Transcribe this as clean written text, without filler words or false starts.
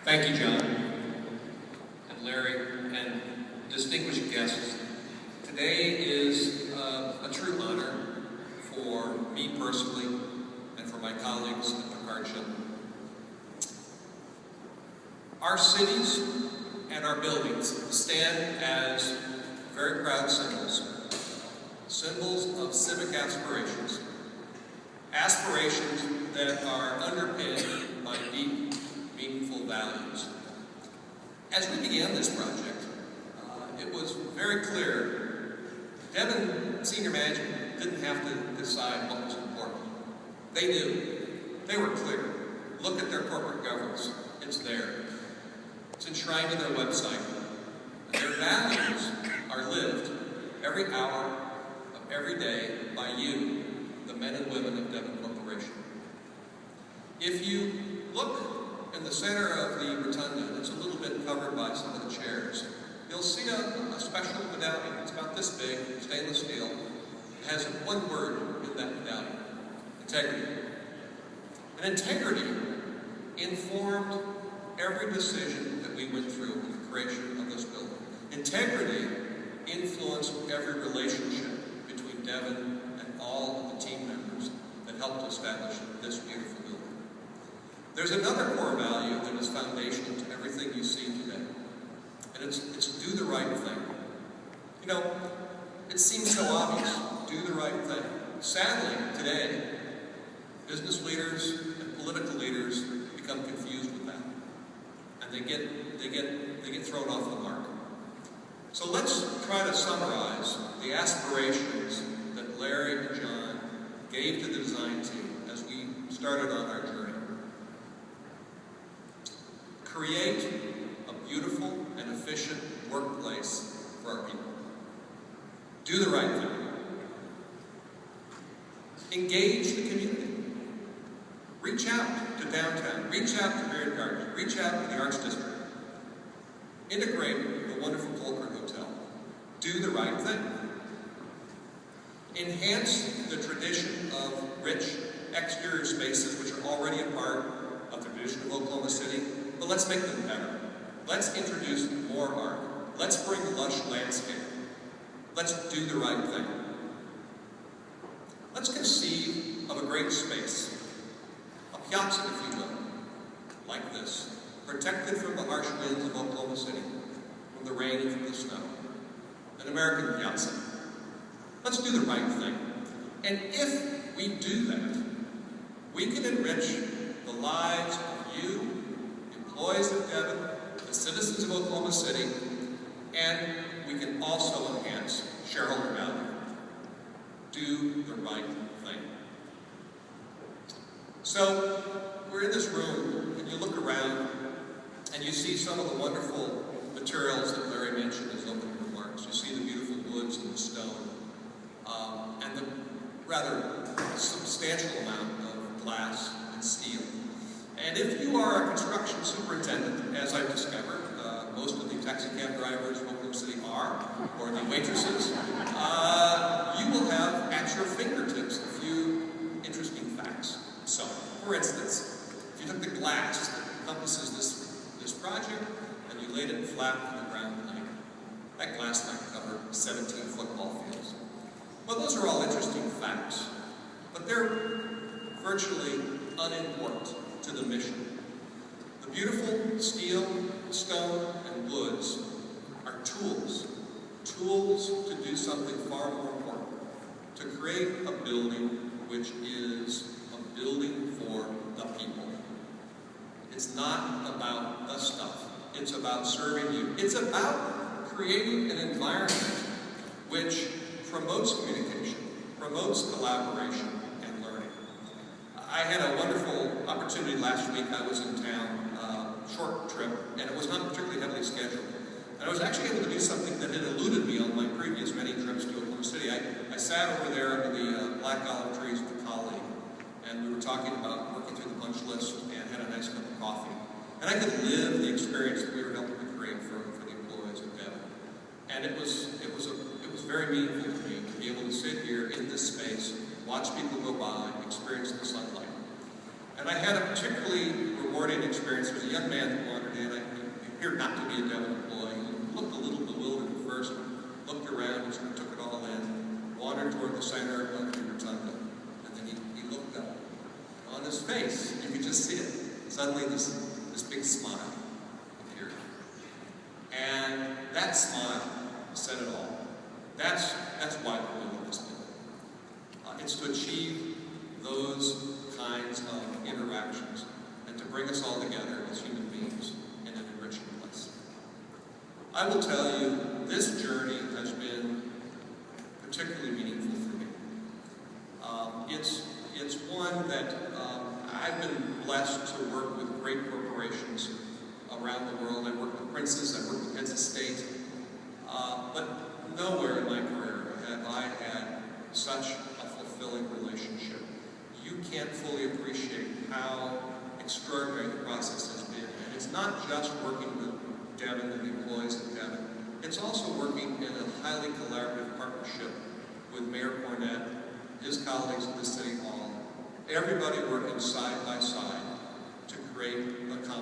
Thank you, John, and Larry, and distinguished guests. Today is a true honor for me personally and for my colleagues at Pickard Chilton. Our cities and our buildings stand as very proud symbols of civic aspirations, aspirations that are underpinned by deep, meaningful values. As we began this project, it was very clear Devon senior management didn't have to decide what was important. They knew. They were clear. Look at their corporate governance. It's there. It's enshrined in their website. And their values are lived every hour of every day by you, the men and women of Devon Corporation. If you look in the center of the rotunda, it's a little bit covered by some of the chairs, you'll see a special medallion. It's about this big, stainless steel. It has one word in that medallion: integrity. And integrity informed every decision that we went through in the creation of this building. Integrity influenced every relationship between Devon and all of the team members that helped establish this beautiful building. There's another core value that is foundational to everything you see today, and it's do the right thing. You know, it seems so obvious, do the right thing. Sadly, today, business leaders and political leaders become confused with that, and they get thrown off the mark. So let's try to summarize the aspirations that Larry and John gave to the design team as we started on our journey. Create a beautiful and efficient workplace for our people. Do the right thing. Engage the community. Reach out to downtown. Reach out to Pickard Gardens. Reach out to the Arts District. Integrate the wonderful Pickard Hotel. Do the right thing. Enhance the tradition of rich exterior spaces which are already a part of the tradition of Oklahoma City, but let's make them better. Let's introduce more art. Let's bring lush landscape. Let's do the right thing. Let's conceive of a great space, a piazza, if you will, like this, protected from the harsh winds of Oklahoma City, from the rain and from the snow. An American piazza. Let's do the right thing. And if we do that, we can enrich the lives of you, employees of Devon, the citizens of Oklahoma City, and we can also enhance shareholder value. Do the right thing. So, we're in this room, and you look around, and you see some of the wonderful materials that Larry mentioned in his opening remarks. You see the beautiful woods and the stone, and the rather substantial amount of glass and steel. And if you are a construction superintendent, as I've discovered, most of the taxi cab drivers in Oklahoma City are, or the waitresses, you will have at your fingertips a few interesting facts. So, for instance, if you took the glass that encompasses this project and you laid it flat on the ground plane, that glass might cover 17 football fields. Well, those are all interesting facts, but they're virtually unimportant to the mission. The beautiful steel, stone, and woods are tools to do something far more important, to create a building which is a building for the people. It's not about the stuff. It's about serving you. It's about creating an environment which promotes communication, promotes collaboration, and learning. I had a wonderful opportunity last week. I was in town, short trip, and it was not particularly heavily scheduled. And I was actually able to do something that had eluded me on my previous many trips to Oklahoma City. I sat over there under the black olive trees with a colleague, and we were talking about working through the punch list and had a nice cup of coffee. And I could live the experience that we were helping to create for the employees of Devon. And it was very meaningful to me to be able to sit here in this space, watch people go by, experience the sunlight. And I had a particularly rewarding experience. There was a young man who wandered man, he appeared not to be a Devon employee. He looked a little bewildered at first, looked around and sort of took it all in, wandered toward the center of the rotunda, and then he looked up. On his face, you could just see it. Suddenly this big smile appeared. And that smile said it all. That's why we're doing this building. It's to achieve those kinds of interactions and to bring us all together as human beings in an enriching place. I will tell you, this journey has been particularly meaningful for me. It's one that I've been blessed to work with great corporations around the world. I work with princes, I work with heads of state, but nowhere in my career have I had such a fulfilling relationship. You can't fully appreciate how extraordinary the process has been. And it's not just working with Devon and the employees of Devon. It's also working in a highly collaborative partnership with Mayor Cornett, his colleagues at the City Hall. Everybody working side